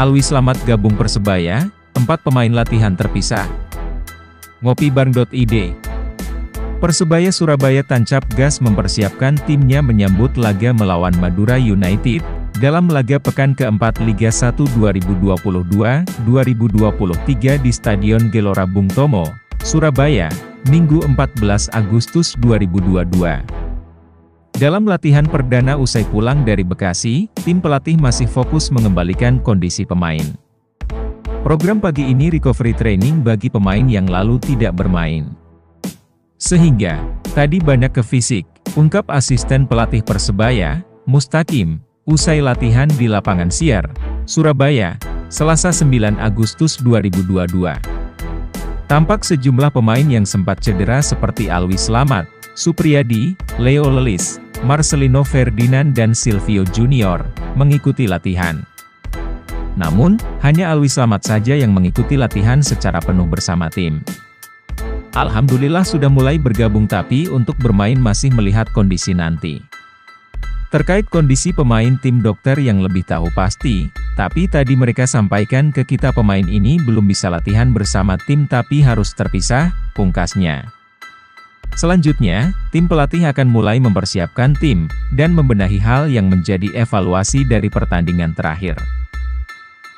Alwi Slamet gabung Persebaya, 4 pemain latihan terpisah. Ngopibareng.id. Persebaya Surabaya tancap gas mempersiapkan timnya menyambut laga melawan Madura United, dalam laga pekan keempat Liga 1 2022-2023 di Stadion Gelora Bung Tomo, Surabaya, Minggu 14 Agustus 2022. Dalam latihan perdana usai pulang dari Bekasi, tim pelatih masih fokus mengembalikan kondisi pemain. Program pagi ini recovery training bagi pemain yang lalu tidak bermain. Sehingga, tadi banyak ke fisik, ungkap asisten pelatih Persebaya, Mustaqim, usai latihan di lapangan Siar, Surabaya, Selasa 9 Agustus 2022. Tampak sejumlah pemain yang sempat cedera seperti Alwi Slamet, Supriyadi, Leo Lelis, Marcelino Ferdinand dan Silvio Junior, mengikuti latihan. Namun, hanya Alwi Slamet saja yang mengikuti latihan secara penuh bersama tim. Alhamdulillah sudah mulai bergabung tapi untuk bermain masih melihat kondisi nanti. Terkait kondisi pemain tim dokter yang lebih tahu pasti, tapi tadi mereka sampaikan ke kita pemain ini belum bisa latihan bersama tim tapi harus terpisah, pungkasnya. Selanjutnya, tim pelatih akan mulai mempersiapkan tim, dan membenahi hal yang menjadi evaluasi dari pertandingan terakhir.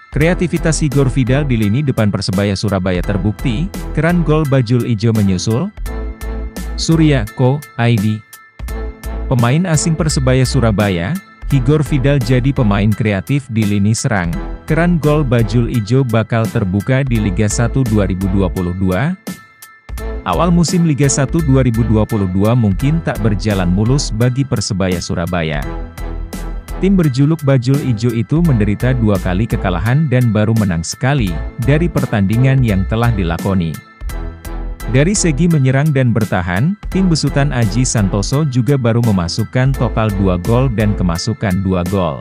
Kreativitas Igor Vidal di lini depan Persebaya Surabaya terbukti, keran gol Bajul Ijo menyusul. Surya Ko, ID. Pemain asing Persebaya Surabaya, Igor Vidal jadi pemain kreatif di lini serang. Keran gol Bajul Ijo bakal terbuka di Liga 1 2022. Awal musim Liga 1 2022 mungkin tak berjalan mulus bagi Persebaya Surabaya. Tim berjuluk Bajul Ijo itu menderita 2 kali kekalahan dan baru menang sekali dari pertandingan yang telah dilakoni. Dari segi menyerang dan bertahan, tim besutan Aji Santoso juga baru memasukkan total 2 gol dan kemasukan 2 gol.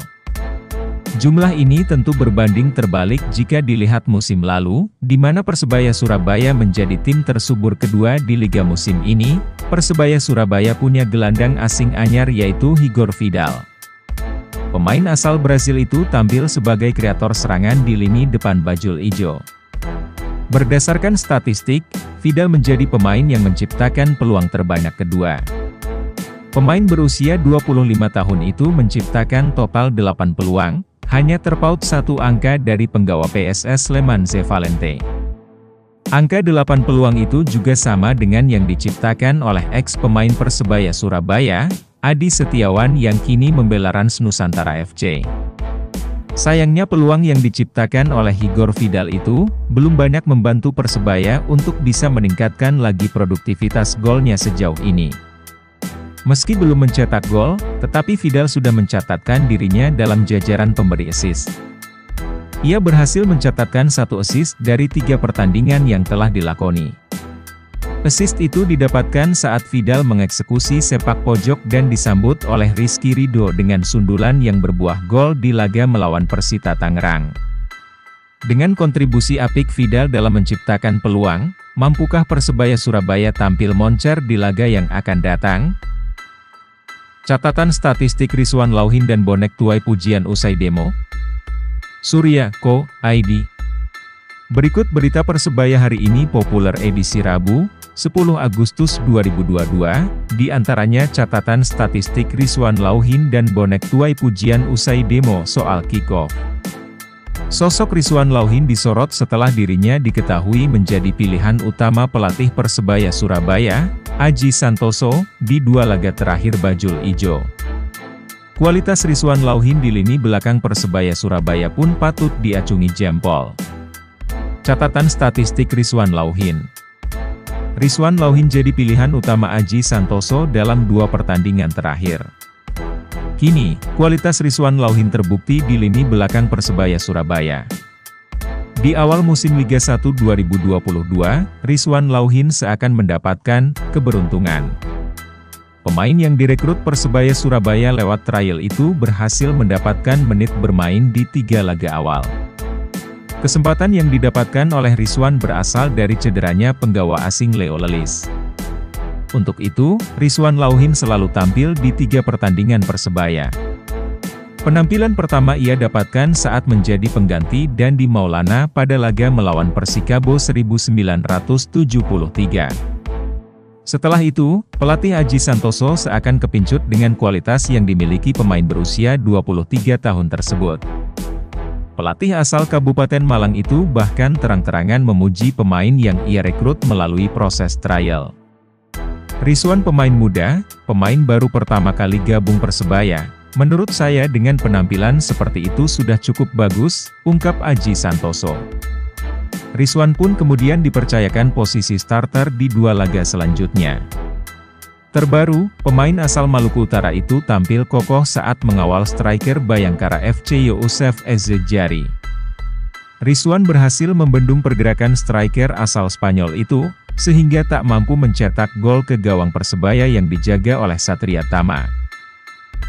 Jumlah ini tentu berbanding terbalik jika dilihat musim lalu, di mana Persebaya Surabaya menjadi tim tersubur kedua di liga musim ini. Persebaya Surabaya punya gelandang asing anyar yaitu Igor Vidal. Pemain asal Brasil itu tampil sebagai kreator serangan di lini depan Bajul Ijo. Berdasarkan statistik, Vidal menjadi pemain yang menciptakan peluang terbanyak kedua. Pemain berusia 25 tahun itu menciptakan total 8 peluang, hanya terpaut 1 angka dari penggawa PSS Sleman Zevalente. Angka 8 peluang itu juga sama dengan yang diciptakan oleh ex-pemain Persebaya Surabaya, Adi Setiawan yang kini membela Rans Nusantara FC. Sayangnya peluang yang diciptakan oleh Igor Vidal itu, belum banyak membantu Persebaya untuk bisa meningkatkan lagi produktivitas golnya sejauh ini. Meski belum mencetak gol, tetapi Vidal sudah mencatatkan dirinya dalam jajaran pemberi assist. Ia berhasil mencatatkan 1 assist dari 3 pertandingan yang telah dilakoni. Assist itu didapatkan saat Vidal mengeksekusi sepak pojok dan disambut oleh Rizky Ridho dengan sundulan yang berbuah gol di laga melawan Persita Tangerang. Dengan kontribusi apik Vidal dalam menciptakan peluang, mampukah Persebaya Surabaya tampil moncer di laga yang akan datang? Catatan statistik Rizwan Lauhin dan bonek tuai pujian usai demo. Surya Ko, ID. Berikut berita Persebaya hari ini populer edisi Rabu, 10 Agustus 2022, di antaranya catatan statistik Rizwan Lauhin dan bonek tuai pujian usai demo soal kick-off. Sosok Rizwan Lauhin disorot setelah dirinya diketahui menjadi pilihan utama pelatih Persebaya Surabaya, Aji Santoso, di 2 laga terakhir Bajul Ijo. Kualitas Rizwan Lauhin di lini belakang Persebaya Surabaya pun patut diacungi jempol. Catatan statistik Rizwan Lauhin. Rizwan Lauhin jadi pilihan utama Aji Santoso dalam 2 pertandingan terakhir. Kini, kualitas Rizwan Lauhin terbukti di lini belakang Persebaya Surabaya. Di awal musim Liga 1 2022, Rizwan Lauhin seakan mendapatkan keberuntungan. Pemain yang direkrut Persebaya Surabaya lewat trial itu berhasil mendapatkan menit bermain di 3 laga awal. Kesempatan yang didapatkan oleh Rizwan berasal dari cederanya penggawa asing Leo Lelis. Untuk itu, Rizwan Lauhin selalu tampil di 3 pertandingan Persebaya. Penampilan pertama ia dapatkan saat menjadi pengganti Dandi Maulana pada laga melawan Persikabo 1973. Setelah itu, pelatih Aji Santoso seakan kepincut dengan kualitas yang dimiliki pemain berusia 23 tahun tersebut. Pelatih asal Kabupaten Malang itu bahkan terang-terangan memuji pemain yang ia rekrut melalui proses trial. Rizwan pemain muda, pemain baru pertama kali gabung Persebaya. Menurut saya dengan penampilan seperti itu sudah cukup bagus, ungkap Aji Santoso. Rizwan pun kemudian dipercayakan posisi starter di 2 laga selanjutnya. Terbaru, pemain asal Maluku Utara itu tampil kokoh saat mengawal striker Bayangkara FC Youssef Ezzedjari. Rizwan berhasil membendung pergerakan striker asal Spanyol itu, sehingga tak mampu mencetak gol ke gawang Persebaya yang dijaga oleh Satria Tama.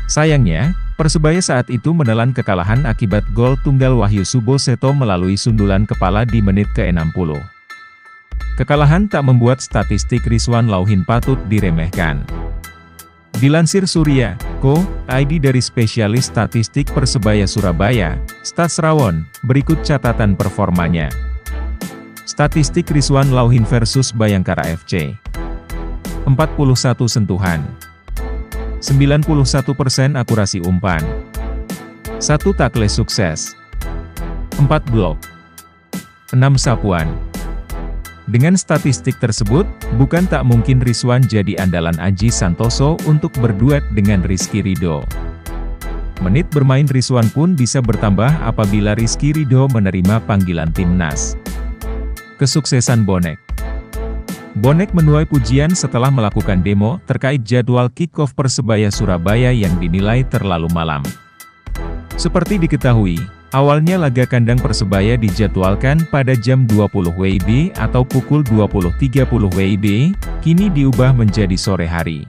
Sayangnya, Persebaya saat itu menelan kekalahan akibat gol tunggal Wahyu Suboseto melalui sundulan kepala di menit ke-60. Kekalahan tak membuat statistik Rizwan Lauhin patut diremehkan. Dilansir Surya.co.id dari spesialis statistik Persebaya Surabaya, Statsrawon, berikut catatan performanya. Statistik Rizwan Lauhin versus Bayangkara FC. 41 sentuhan. 91% akurasi umpan. 1 takle sukses. 4 blok. 6 sapuan. Dengan statistik tersebut, bukan tak mungkin Rizwan jadi andalan Aji Santoso untuk berduet dengan Rizky Ridho. Menit bermain Rizwan pun bisa bertambah apabila Rizky Ridho menerima panggilan timnas. Kesuksesan Bonek. Bonek menuai pujian setelah melakukan demo terkait jadwal kick-off Persebaya Surabaya yang dinilai terlalu malam. Seperti diketahui, awalnya laga kandang Persebaya dijadwalkan pada jam 20 WIB atau pukul 20.30 WIB, kini diubah menjadi sore hari.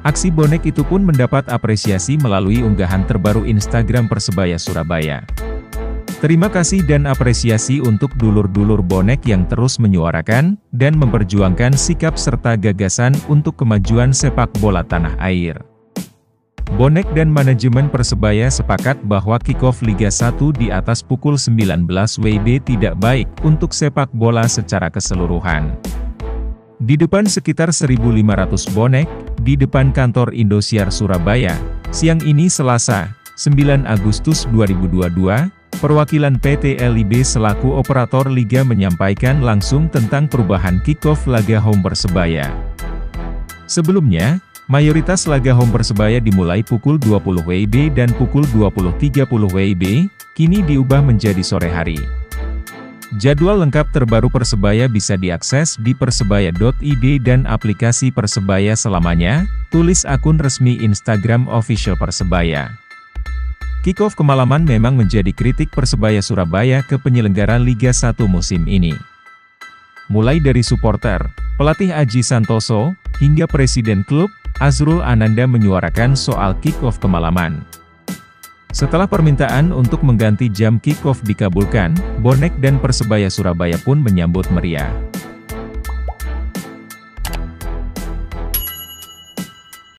Aksi bonek itu pun mendapat apresiasi melalui unggahan terbaru Instagram Persebaya Surabaya. Terima kasih dan apresiasi untuk dulur-dulur bonek yang terus menyuarakan dan memperjuangkan sikap serta gagasan untuk kemajuan sepak bola tanah air. Bonek dan manajemen Persebaya sepakat bahwa kick-off Liga 1 di atas pukul 19 WIB tidak baik untuk sepak bola secara keseluruhan. Di depan sekitar 1.500 bonek, di depan kantor Indosiar Surabaya, siang ini Selasa, 9 Agustus 2022, perwakilan PT LIB selaku operator Liga menyampaikan langsung tentang perubahan kick-off laga home Persebaya. Sebelumnya, mayoritas laga home Persebaya dimulai pukul 20 WIB dan pukul 20.30 WIB, kini diubah menjadi sore hari. Jadwal lengkap terbaru Persebaya bisa diakses di persebaya.id dan aplikasi Persebaya selamanya, tulis akun resmi Instagram official Persebaya. Kick-off kemalaman memang menjadi kritik Persebaya Surabaya ke penyelenggara Liga 1 musim ini. Mulai dari supporter, pelatih Aji Santoso, hingga presiden klub, Azrul Ananda menyuarakan soal kick-off kemalaman. Setelah permintaan untuk mengganti jam kick-off dikabulkan, bonek dan Persebaya Surabaya pun menyambut meriah.